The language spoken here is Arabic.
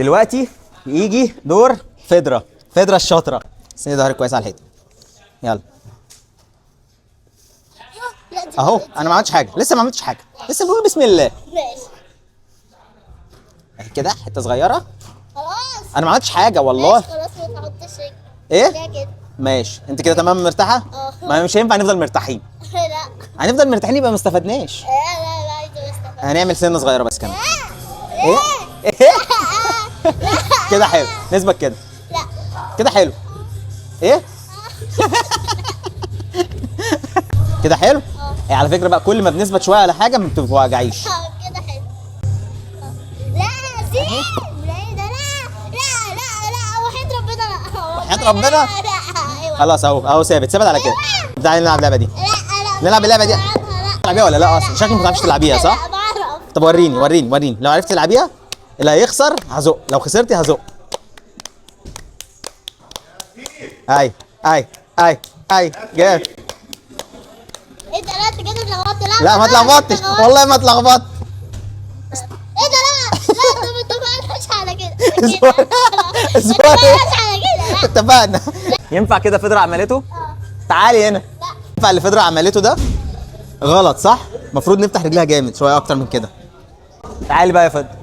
دلوقتي يجي دور فدرة. فدرة الشاطرة. سندي ظهرك كويس على الحيطة. يلا اهو. انا ما عملتش حاجة، لسه ما عملتش حاجة، لسه بقول بسم الله. ماشي اهي كده حتة صغيرة. خلاص. انا ما عملتش حاجة والله. ماشي خلاص ما تحطش رجل. ايه؟ كده. ماشش. انت كده تمام مرتاحة؟ اه. ما مش هينفع نفضل مرتاحين. لا هنفضل مرتاحين يبقى ما استفدناش. لا لا عايزة استفاد. هنعمل سنة صغيرة بس كمان. ايه؟ ايه؟ كده حلو، نسبك كده. لا كده حلو. ايه؟ كده حلو؟ إيه على فكرة بقى كل ما بنثبت شوية على حاجة ما بتوجعيش. كده حلو. لا سيب لا ده لا وحياة ربنا لا. وحياة ربنا؟ لا ايوه. خلاص اهو ثابت على كده. تعالي نلعب اللعبة دي. لا نلعب اللعبة دي. تلعبيها ولا لا اصلا؟ شكلك ما بتعرفيش تلعبيها صح؟ لا بعرف. طب وريني لو عرفت تلعبيها اللي هيخسر هزق، لو خسرتي هزق. اي جاب. انت لا انت كده اتلخبطت. لا ما اتلخبطتش والله ما اتلخبطت. ايه ده لا ما اتفقناش على كده. اصبري. ما اتفقناش على كده لا. اتفقنا. ينفع كده فدرة عملته؟ تعالي هنا. ينفع اللي فدرة عملته ده؟ غلط صح؟ المفروض نفتح رجلها جامد شوية أكتر من كده. تعالي بقى يا فدرة.